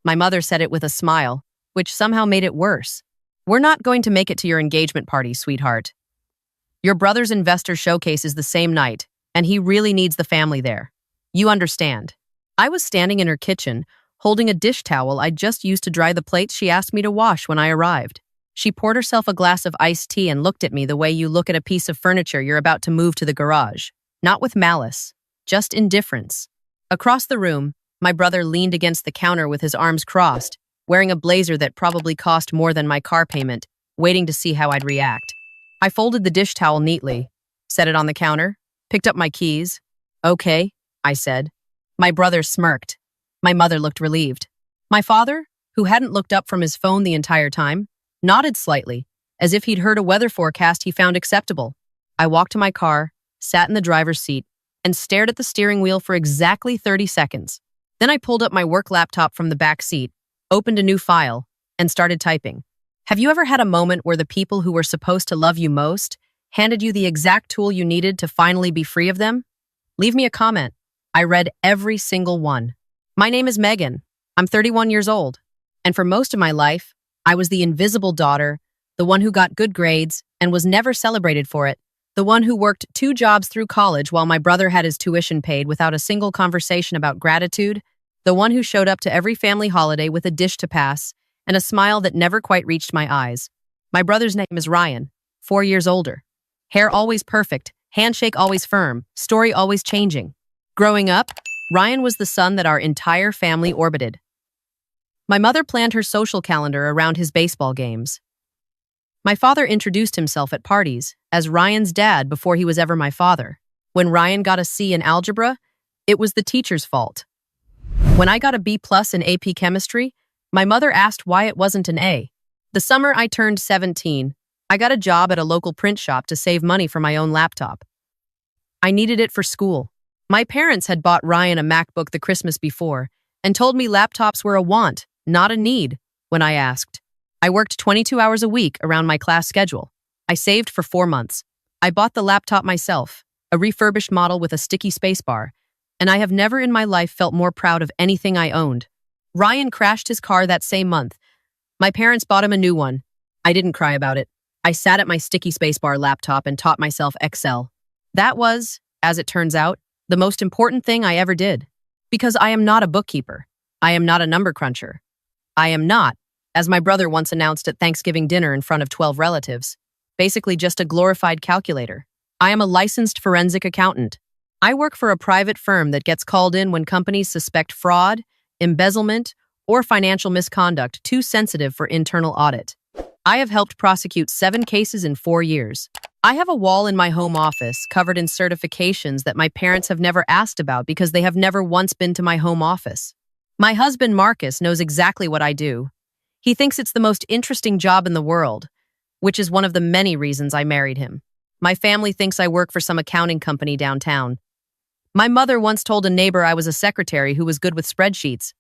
My mother said it with a smile, which somehow made it worse. We're not going to make it to your engagement party, sweetheart. Your brother's investor showcase is the same night, and he really needs the family there. You understand. I was standing in her kitchen, holding a dish towel I'd just used to dry the plates she asked me to wash when I arrived. She poured herself a glass of iced tea and looked at me the way you look at a piece of furniture you're about to move to the garage. Not with malice, just indifference. Across the room, my brother leaned against the counter with his arms crossed, wearing a blazer that probably cost more than my car payment, waiting to see how I'd react. I folded the dish towel neatly, set it on the counter, picked up my keys. Okay, I said. My brother smirked. My mother looked relieved. My father, who hadn't looked up from his phone the entire time, nodded slightly, as if he'd heard a weather forecast he found acceptable. I walked to my car, sat in the driver's seat, and stared at the steering wheel for exactly 30 seconds. Then I pulled up my work laptop from the back seat, opened a new file, and started typing. Have you ever had a moment where the people who were supposed to love you most handed you the exact tool you needed to finally be free of them? Leave me a comment. I read every single one. My name is Megan. I'm 31 years old. And for most of my life, I was the invisible daughter, the one who got good grades and was never celebrated for it, the one who worked 2 jobs through college while my brother had his tuition paid without a single conversation about gratitude, the one who showed up to every family holiday with a dish to pass and a smile that never quite reached my eyes. My brother's name is Ryan, 4 years older. Hair always perfect, handshake always firm, story always changing. Growing up, Ryan was the son that our entire family orbited. My mother planned her social calendar around his baseball games. My father introduced himself at parties as Ryan's dad before he was ever my father. When Ryan got a C in algebra, it was the teacher's fault. When I got a B+ in AP chemistry, my mother asked why it wasn't an A. The summer I turned 17, I got a job at a local print shop to save money for my own laptop. I needed it for school. My parents had bought Ryan a MacBook the Christmas before and told me laptops were a want, not a need, when I asked. I worked 22 hours a week around my class schedule. I saved for 4 months. I bought the laptop myself, a refurbished model with a sticky spacebar, and I have never in my life felt more proud of anything I owned. Ryan crashed his car that same month. My parents bought him a new one. I didn't cry about it. I sat at my sticky spacebar laptop and taught myself Excel. That was, as it turns out, the most important thing I ever did. Because I am not a bookkeeper. I am not a number cruncher. I am not, as my brother once announced at Thanksgiving dinner in front of 12 relatives, basically just a glorified calculator. I am a licensed forensic accountant. I work for a private firm that gets called in when companies suspect fraud, embezzlement, or financial misconduct too sensitive for internal audit. I have helped prosecute 7 cases in 4 years. I have a wall in my home office covered in certifications that my parents have never asked about because they have never once been to my home office. My husband, Marcus, knows exactly what I do. He thinks it's the most interesting job in the world, which is one of the many reasons I married him. My family thinks I work for some accounting company downtown. My mother once told a neighbor I was a secretary who was good with spreadsheets.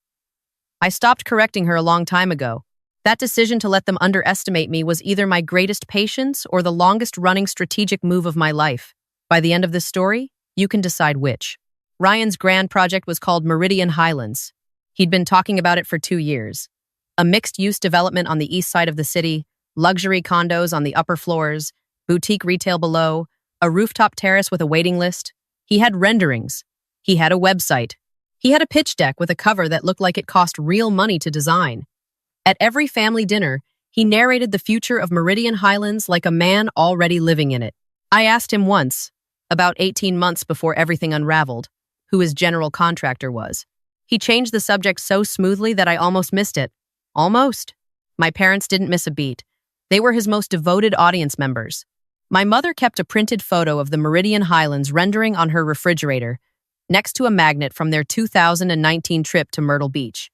I stopped correcting her a long time ago. That decision to let them underestimate me was either my greatest patience or the longest-running strategic move of my life. By the end of this story, you can decide which. Ryan's grand project was called Meridian Highlands. He'd been talking about it for 2 years. A mixed-use development on the east side of the city, luxury condos on the upper floors, boutique retail below, a rooftop terrace with a waiting list. He had renderings. He had a website. He had a pitch deck with a cover that looked like it cost real money to design. At every family dinner, he narrated the future of Meridian Highlands like a man already living in it. I asked him once, about 18 months before everything unraveled, who his general contractor was. He changed the subject so smoothly that I almost missed it. Almost. My parents didn't miss a beat. They were his most devoted audience members. My mother kept a printed photo of the Meridian Highlands rendering on her refrigerator, next to a magnet from their 2019 trip to Myrtle Beach.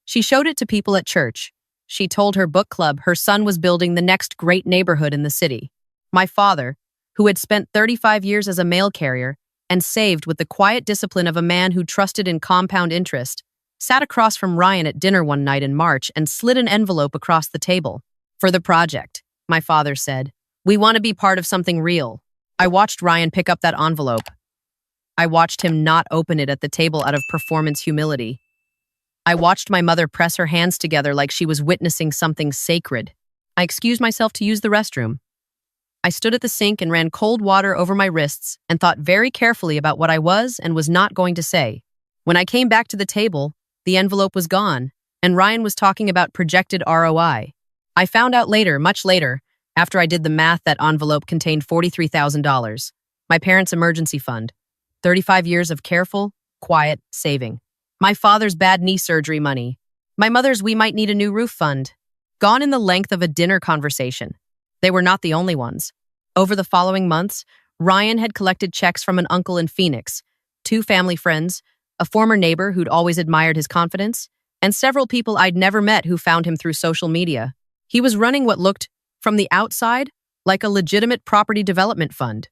She showed it to people at church. She told her book club her son was building the next great neighborhood in the city. My father, who had spent 35 years as a mail carrier and saved with the quiet discipline of a man who trusted in compound interest, sat across from Ryan at dinner one night in March and slid an envelope across the table. For the project, my father said, "We want to be part of something real." I watched Ryan pick up that envelope. I watched him not open it at the table out of performance humility. I watched my mother press her hands together like she was witnessing something sacred. I excused myself to use the restroom. I stood at the sink and ran cold water over my wrists and thought very carefully about what I was and was not going to say. When I came back to the table, the envelope was gone, and Ryan was talking about projected ROI. I found out later, much later, after I did the math, that envelope contained $43,000, my parents' emergency fund, 35 years of careful, quiet saving, my father's bad knee surgery money, my mother's we might need a new roof fund, gone in the length of a dinner conversation. They were not the only ones. Over the following months, Ryan had collected checks from an uncle in Phoenix, 2 family friends, a former neighbor who'd always admired his confidence, and several people I'd never met who found him through social media. He was running what looked, from the outside, like a legitimate property development fund.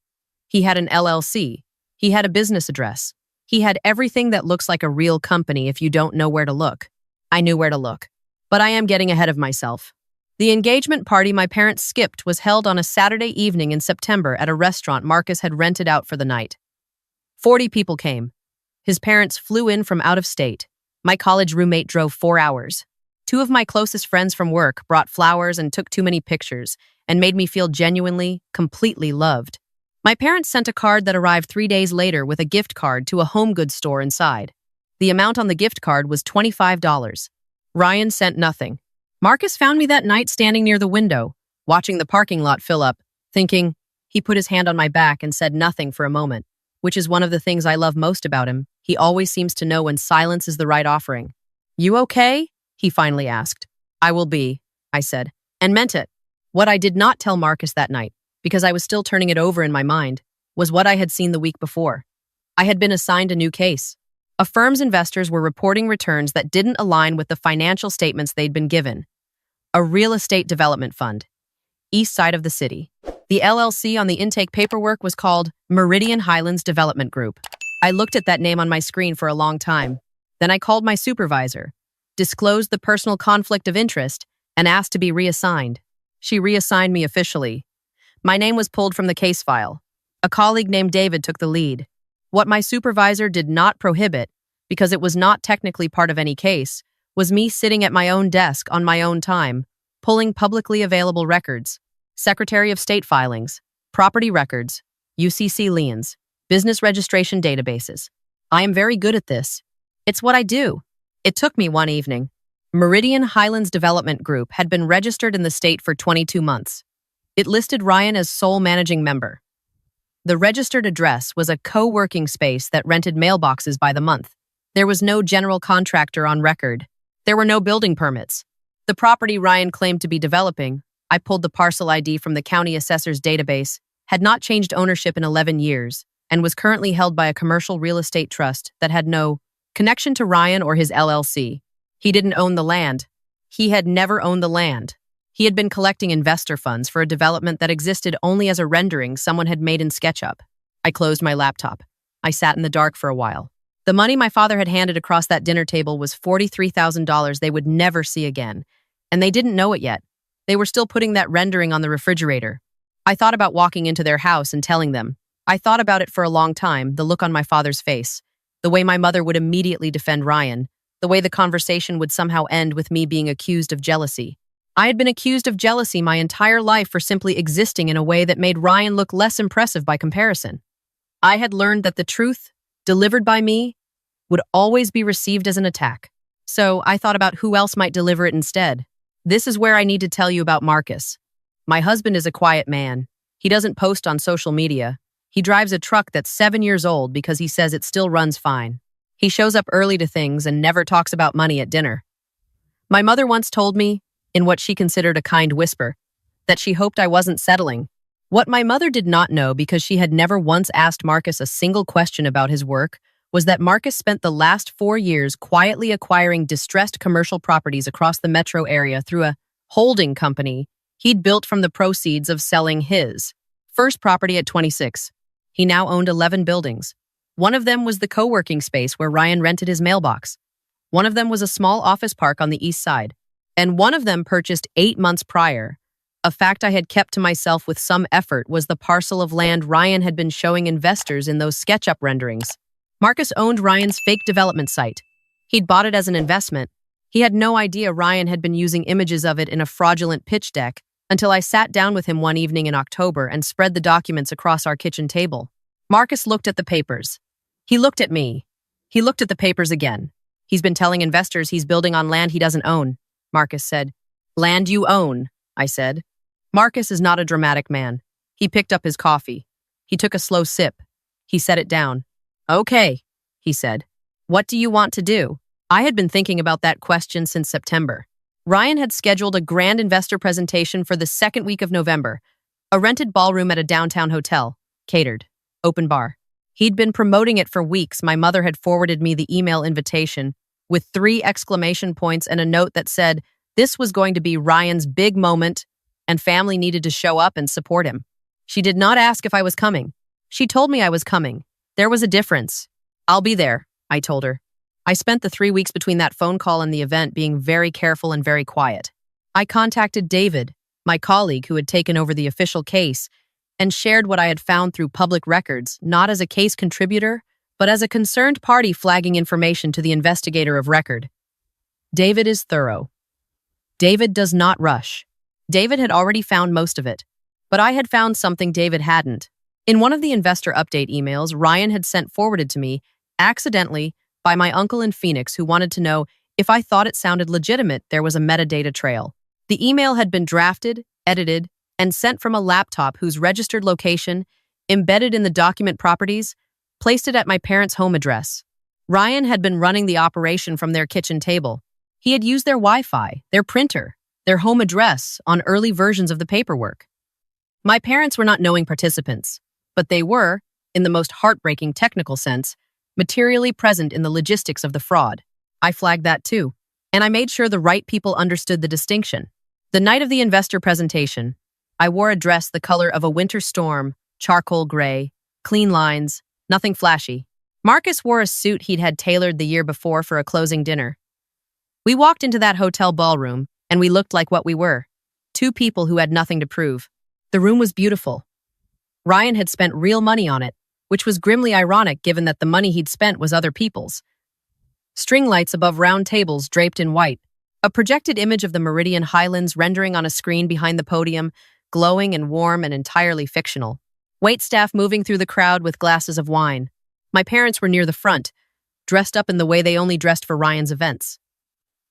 He had an LLC. He had a business address. He had everything that looks like a real company if you don't know where to look. I knew where to look. But I am getting ahead of myself. The engagement party my parents skipped was held on a Saturday evening in September at a restaurant Marcus had rented out for the night. 40 people came. His parents flew in from out of state. My college roommate drove 4 hours. 2 of my closest friends from work brought flowers and took too many pictures and made me feel genuinely, completely loved. My parents sent a card that arrived 3 days later with a gift card to a home goods store inside. The amount on the gift card was $25. Ryan sent nothing. Marcus found me that night standing near the window, watching the parking lot fill up, thinking. He put his hand on my back and said nothing for a moment, which is one of the things I love most about him. He always seems to know when silence is the right offering. "You okay?" he finally asked. "I will be," I said, and meant it. What I did not tell Marcus that night, because I was still turning it over in my mind, was what I had seen the week before. I had been assigned a new case. A firm's investors were reporting returns that didn't align with the financial statements they'd been given. A real estate development fund. East side of the city. The LLC on the intake paperwork was called Meridian Highlands Development Group. I looked at that name on my screen for a long time. Then I called my supervisor, disclosed the personal conflict of interest, and asked to be reassigned. She reassigned me officially. My name was pulled from the case file. A colleague named David took the lead. What my supervisor did not prohibit, because it was not technically part of any case, was me sitting at my own desk on my own time, pulling publicly available records, Secretary of State filings, property records, UCC liens, business registration databases. I am very good at this. It's what I do. It took me one evening. Meridian Highlands Development Group had been registered in the state for 22 months. It listed Ryan as sole managing member. The registered address was a co-working space that rented mailboxes by the month. There was no general contractor on record. There were no building permits. The property Ryan claimed to be developing, I pulled the parcel ID from the county assessor's database, had not changed ownership in 11 years and was currently held by a commercial real estate trust that had no connection to Ryan or his LLC. He didn't own the land. He had never owned the land. He had been collecting investor funds for a development that existed only as a rendering someone had made in SketchUp. I closed my laptop. I sat in the dark for a while. The money my father had handed across that dinner table was $43,000 they would never see again, and they didn't know it yet. They were still putting that rendering on the refrigerator. I thought about walking into their house and telling them. I thought about it for a long time, the look on my father's face, the way my mother would immediately defend Ryan, the way the conversation would somehow end with me being accused of jealousy. I had been accused of jealousy my entire life for simply existing in a way that made Ryan look less impressive by comparison. I had learned that the truth, delivered by me, would always be received as an attack. So I thought about who else might deliver it instead. This is where I need to tell you about Marcus. My husband is a quiet man. He doesn't post on social media. He drives a truck that's 7 years old because he says it still runs fine. He shows up early to things and never talks about money at dinner. My mother once told me, in what she considered a kind whisper, that she hoped I wasn't settling. What my mother did not know, because she had never once asked Marcus a single question about his work, was that Marcus spent the last 4 years quietly acquiring distressed commercial properties across the metro area through a holding company he'd built from the proceeds of selling his first property at 26. He now owned 11 buildings. One of them was the co-working space where Ryan rented his mailbox. One of them was a small office park on the east side. And one of them, purchased 8 months prior, a fact I had kept to myself with some effort, was the parcel of land Ryan had been showing investors in those SketchUp renderings. Marcus owned Ryan's fake development site. He'd bought it as an investment, He had no idea Ryan had been using images of it in a fraudulent pitch deck until I sat down with him one evening in October and spread the documents across our kitchen table. Marcus looked at the papers. He looked at me. He looked at the papers again. He's been telling investors he's building on land he doesn't own, Marcus said. Land you own, I said. Marcus is not a dramatic man. He picked up his coffee. He took a slow sip. He set it down. Okay, he said. What do you want to do? I had been thinking about that question since September. Ryan had scheduled a grand investor presentation for the second week of November, a rented ballroom at a downtown hotel, catered, open bar. He'd been promoting it for weeks. My mother had forwarded me the email invitation with 3 exclamation points and a note that said this was going to be Ryan's big moment and family needed to show up and support him. She did not ask if I was coming. She told me I was coming. There was a difference. I'll be there, I told her. I spent the 3 weeks between that phone call and the event being very careful and very quiet. I contacted David, my colleague who had taken over the official case, and shared what I had found through public records, not as a case contributor, but as a concerned party flagging information to the investigator of record. David is thorough. David does not rush. David had already found most of it, but I had found something David hadn't. In one of the investor update emails Ryan had sent forwarded to me, accidentally, by my uncle in Phoenix who wanted to know if I thought it sounded legitimate there was a metadata trail. The email had been drafted, edited, and sent from a laptop whose registered location, embedded in the document properties, placed it at my parents' home address. Ryan had been running the operation from their kitchen table. He had used their Wi-Fi, their printer, their home address on early versions of the paperwork. My parents were not knowing participants, but they were, in the most heartbreaking technical sense, materially present in the logistics of the fraud. I flagged that too, and I made sure the right people understood the distinction. The night of the investor presentation, I wore a dress the color of a winter storm, charcoal gray, clean lines, nothing flashy. Marcus wore a suit he'd had tailored the year before for a closing dinner. We walked into that hotel ballroom, and we looked like what we were, 2 people who had nothing to prove. The room was beautiful. Ryan had spent real money on it, which was grimly ironic given that the money he'd spent was other people's. String lights above round tables draped in white, a projected image of the Meridian Highlands rendering on a screen behind the podium, glowing and warm and entirely fictional. Waitstaff moving through the crowd with glasses of wine. My parents were near the front, dressed up in the way they only dressed for Ryan's events.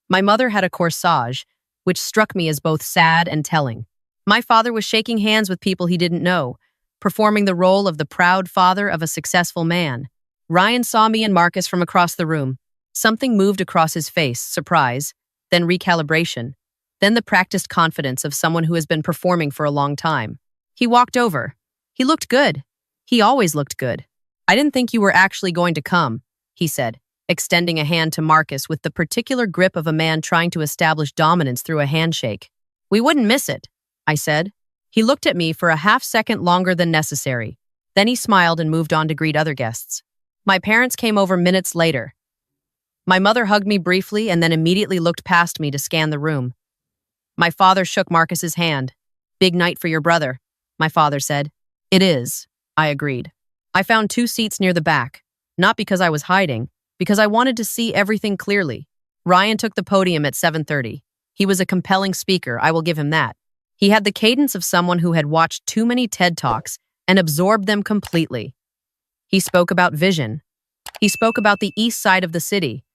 My mother had a corsage, which struck me as both sad and telling. My father was shaking hands with people he didn't know, performing the role of the proud father of a successful man. Ryan saw me and Marcus from across the room. Something moved across his face, surprise, then recalibration, then the practiced confidence of someone who has been performing for a long time. He walked over. He looked good. He always looked good. I didn't think you were actually going to come, he said, extending a hand to Marcus with the particular grip of a man trying to establish dominance through a handshake. We wouldn't miss it, I said. He looked at me for a half-second longer than necessary. Then he smiled and moved on to greet other guests. My parents came over minutes later. My mother hugged me briefly and then immediately looked past me to scan the room. My father shook Marcus's hand. Big night for your brother, my father said. It is, I agreed. I found 2 seats near the back, not because I was hiding, because I wanted to see everything clearly. Ryan took the podium at 7:30. He was a compelling speaker, I will give him that. He had the cadence of someone who had watched too many TED Talks and absorbed them completely. He spoke about vision. He spoke about the east side of the city,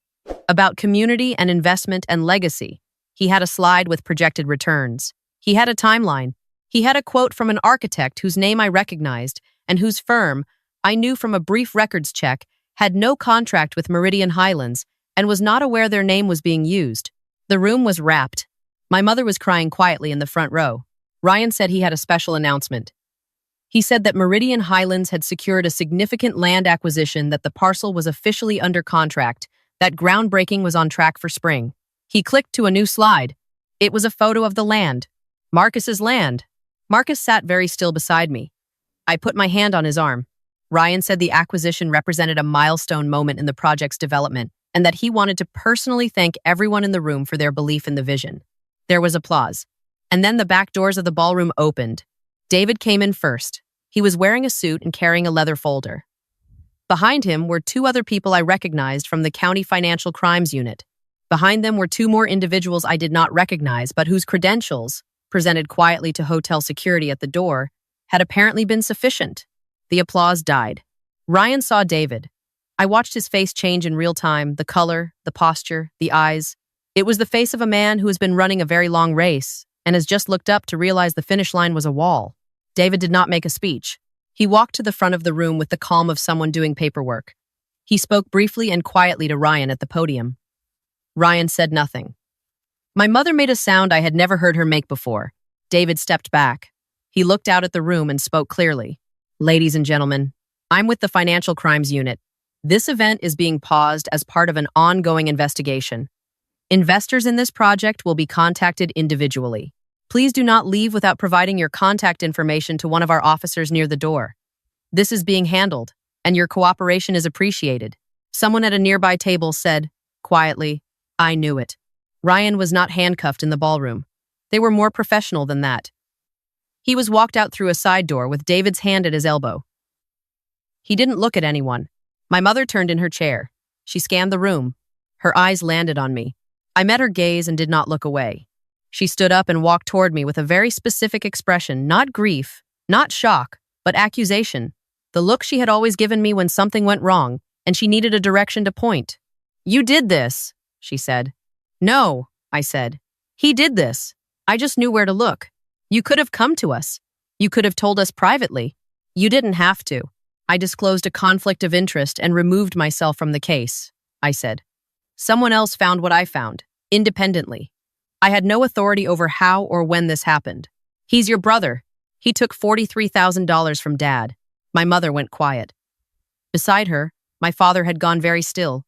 about community and investment and legacy. He had a slide with projected returns. He had a timeline. He had a quote from an architect whose name I recognized and whose firm, I knew from a brief records check, had no contract with Meridian Highlands and was not aware their name was being used. The room was wrapped. My mother was crying quietly in the front row. Ryan said he had a special announcement. He said that Meridian Highlands had secured a significant land acquisition, that the parcel was officially under contract, that groundbreaking was on track for spring. He clicked to a new slide. It was a photo of the land. Marcus's land. Marcus sat very still beside me. I put my hand on his arm. Ryan said the acquisition represented a milestone moment in the project's development and that he wanted to personally thank everyone in the room for their belief in the vision. There was applause. And then the back doors of the ballroom opened. David came in first. He was wearing a suit and carrying a leather folder. Behind him were 2 other people I recognized from the County Financial Crimes Unit. Behind them were two more individuals I did not recognize, but whose credentials, presented quietly to hotel security at the door, had apparently been sufficient. The applause died. Ryan saw David. I watched his face change in real time, the color, the posture, the eyes. It was the face of a man who has been running a very long race and has just looked up to realize the finish line was a wall. David did not make a speech. He walked to the front of the room with the calm of someone doing paperwork. He spoke briefly and quietly to Ryan at the podium. Ryan said nothing. My mother made a sound I had never heard her make before. David stepped back. He looked out at the room and spoke clearly. Ladies and gentlemen, I'm with the Financial Crimes Unit. This event is being paused as part of an ongoing investigation. Investors in this project will be contacted individually. Please do not leave without providing your contact information to one of our officers near the door. This is being handled, and your cooperation is appreciated. Someone at a nearby table said, quietly, I knew it. Ryan was not handcuffed in the ballroom. They were more professional than that. He was walked out through a side door with David's hand at his elbow. He didn't look at anyone. My mother turned in her chair. She scanned the room. Her eyes landed on me. I met her gaze and did not look away. She stood up and walked toward me with a very specific expression, not grief, not shock, but accusation. The look she had always given me when something went wrong, and she needed a direction to point. You did this, she said. No, I said. He did this. I just knew where to look. You could have come to us. You could have told us privately. You didn't have to. I disclosed a conflict of interest and removed myself from the case, I said. Someone else found what I found, independently. I had no authority over how or when this happened. He's your brother. He took $43,000 from Dad. My mother went quiet. Beside her, my father had gone very still.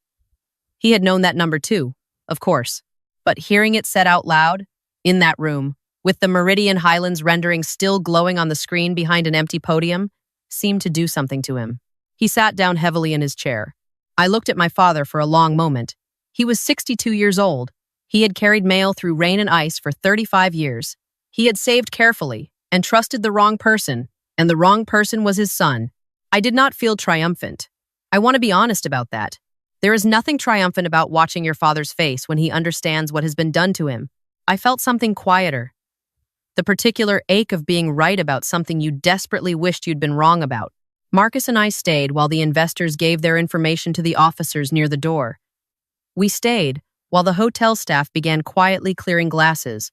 He had known that number too, of course. But hearing it said out loud, in that room, with the Meridian Highlands rendering still glowing on the screen behind an empty podium, seemed to do something to him. He sat down heavily in his chair. I looked at my father for a long moment. He was 62 years old. He had carried mail through rain and ice for 35 years. He had saved carefully and trusted the wrong person, and the wrong person was his son. I did not feel triumphant. I want to be honest about that. There is nothing triumphant about watching your father's face when he understands what has been done to him. I felt something quieter. The particular ache of being right about something you desperately wished you'd been wrong about. Marcus and I stayed while the investors gave their information to the officers near the door. We stayed while the hotel staff began quietly clearing glasses.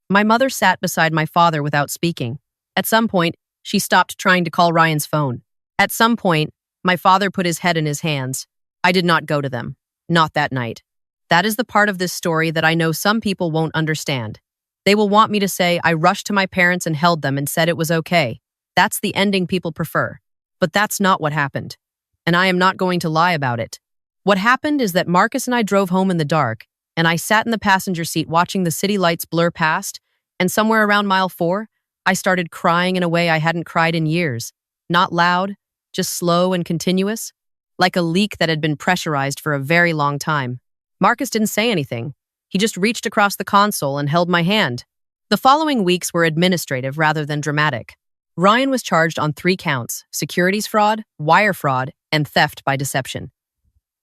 My mother sat beside my father without speaking. At some point, she stopped trying to call Ryan's phone. At some point, my father put his head in his hands. I did not go to them. Not that night. That is the part of this story that I know some people won't understand. They will want me to say I rushed to my parents and held them and said it was okay. That's the ending people prefer. But that's not what happened. And I am not going to lie about it. What happened is that Marcus and I drove home in the dark, and I sat in the passenger seat watching the city lights blur past, and somewhere around mile 4, I started crying in a way I hadn't cried in years. Not loud, just slow and continuous, like a leak that had been pressurized for a very long time. Marcus didn't say anything. He just reached across the console and held my hand. The following weeks were administrative rather than dramatic. Ryan was charged on 3 counts: securities fraud, wire fraud, and theft by deception.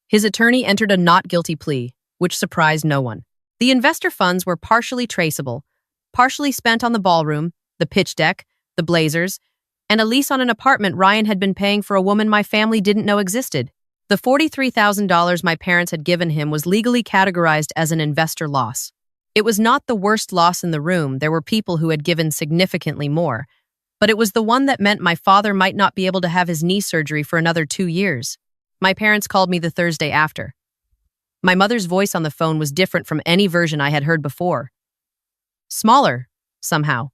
His attorney entered a not guilty plea, which surprised no one. The investor funds were partially traceable, partially spent on the ballroom, the pitch deck, the blazers, and a lease on an apartment Ryan had been paying for a woman my family didn't know existed. The $43,000 my parents had given him was legally categorized as an investor loss. It was not the worst loss in the room. There were people who had given significantly more, but it was the one that meant my father might not be able to have his knee surgery for another 2 years. My parents called me the Thursday after. My mother's voice on the phone was different from any version I had heard before. Smaller, somehow.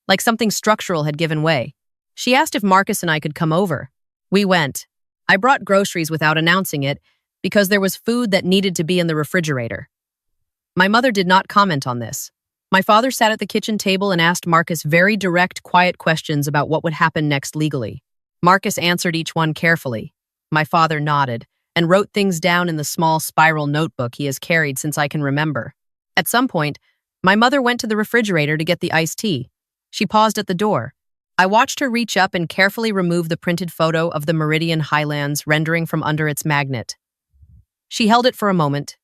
Like something structural had given way. She asked if Marcus and I could come over. We went. I brought groceries without announcing it because there was food that needed to be in the refrigerator. My mother did not comment on this. My father sat at the kitchen table and asked Marcus very direct, quiet questions about what would happen next legally. Marcus answered each one carefully. My father nodded and wrote things down in the small spiral notebook he has carried since I can remember. At some point, my mother went to the refrigerator to get the iced tea. She paused at the door. I watched her reach up and carefully remove the printed photo of the Meridian Highlands rendering from under its magnet. She held it for a moment.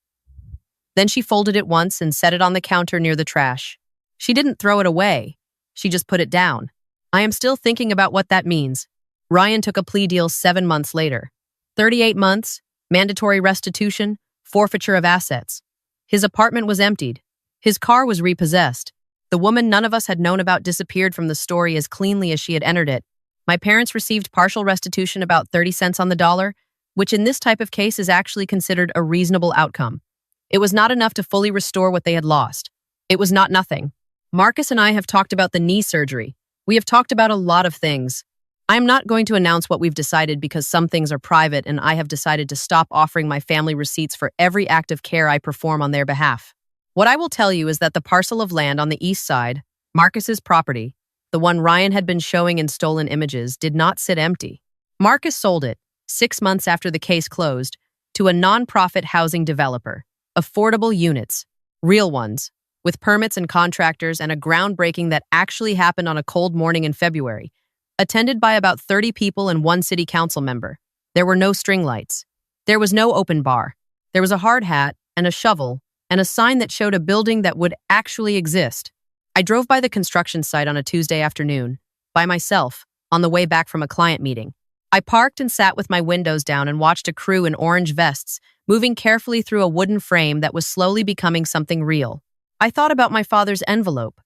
Then she folded it once and set it on the counter near the trash. She didn't throw it away. She just put it down. I am still thinking about what that means. Ryan took a plea deal 7 months later. 38 months, mandatory restitution, forfeiture of assets. His apartment was emptied. His car was repossessed. The woman none of us had known about disappeared from the story as cleanly as she had entered it. My parents received partial restitution, about 30 cents on the dollar, which in this type of case is actually considered a reasonable outcome. It was not enough to fully restore what they had lost. It was not nothing. Marcus and I have talked about the knee surgery. We have talked about a lot of things. I am not going to announce what we've decided because some things are private, and I have decided to stop offering my family receipts for every act of care I perform on their behalf. What I will tell you is that the parcel of land on the east side, Marcus's property, the one Ryan had been showing in stolen images, did not sit empty. Marcus sold it, 6 months after the case closed, to a non-profit housing developer. Affordable units, real ones, with permits and contractors, and a groundbreaking that actually happened on a cold morning in February, attended by about 30 people and 1 city council member. There were no string lights. There was no open bar. There was a hard hat and a shovel and a sign that showed a building that would actually exist. I drove by the construction site on a Tuesday afternoon, by myself, on the way back from a client meeting. I parked and sat with my windows down and watched a crew in orange vests moving carefully through a wooden frame that was slowly becoming something real. I thought about my father's envelope,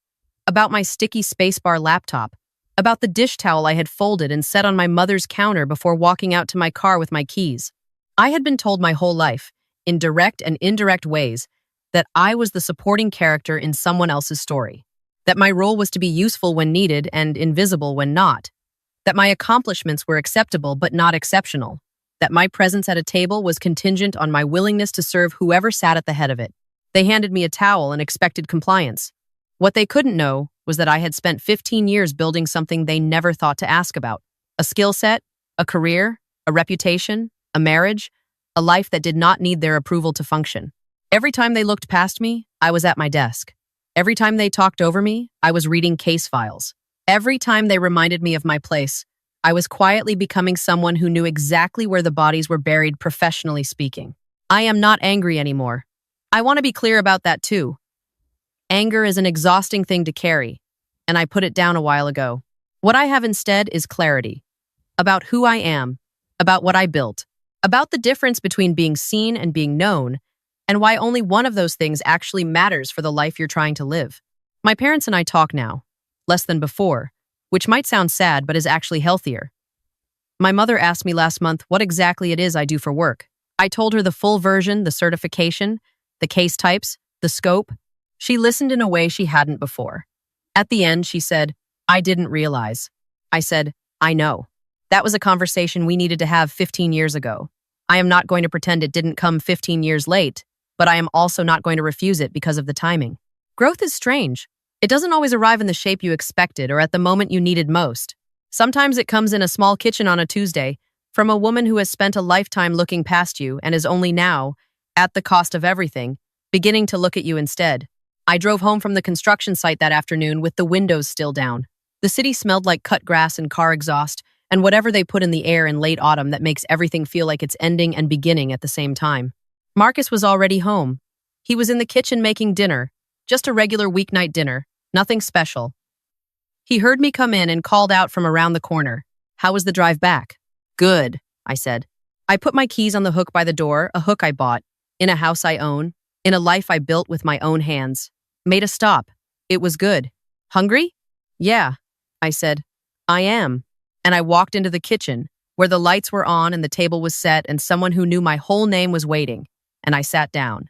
about my sticky spacebar laptop, about the dish towel I had folded and set on my mother's counter before walking out to my car with my keys. I had been told my whole life, in direct and indirect ways, that I was the supporting character in someone else's story, that my role was to be useful when needed and invisible when not, that my accomplishments were acceptable but not exceptional, that my presence at a table was contingent on my willingness to serve whoever sat at the head of it. They handed me a towel and expected compliance. What they couldn't know was that I had spent 15 years building something they never thought to ask about: a skill set, a career, a reputation, a marriage, a life that did not need their approval to function. Every time they looked past me, I was at my desk. Every time they talked over me, I was reading case files. Every time they reminded me of my place, I was quietly becoming someone who knew exactly where the bodies were buried, professionally speaking. I am not angry anymore. I want to be clear about that too. Anger is an exhausting thing to carry, and I put it down a while ago. What I have instead is clarity. About who I am, about what I built, about the difference between being seen and being known, and why only one of those things actually matters for the life you're trying to live. My parents and I talk now, less than before, which might sound sad but is actually healthier. My mother asked me last month what exactly it is I do for work. I told her the full version, the certification, the case types, the scope. She listened in a way she hadn't before. At the end, she said, "I didn't realize." I said, "I know." That was a conversation we needed to have 15 years ago. I am not going to pretend it didn't come 15 years late, but I am also not going to refuse it because of the timing. Growth is strange. It doesn't always arrive in the shape you expected or at the moment you needed most. Sometimes it comes in a small kitchen on a Tuesday, from a woman who has spent a lifetime looking past you and is only now, at the cost of everything, beginning to look at you instead. I drove home from the construction site that afternoon with the windows still down. The city smelled like cut grass and car exhaust, and whatever they put in the air in late autumn that makes everything feel like it's ending and beginning at the same time. Marcus was already home. He was in the kitchen making dinner, just a regular weeknight dinner, nothing special. He heard me come in and called out from around the corner, "How was the drive back?" "Good," I said. I put my keys on the hook by the door, a hook I bought, in a house I own, in a life I built with my own hands. Made a stop. It was good. "Hungry?" "Yeah," I said. "I am." And I walked into the kitchen, where the lights were on and the table was set and someone who knew my whole name was waiting, and I sat down.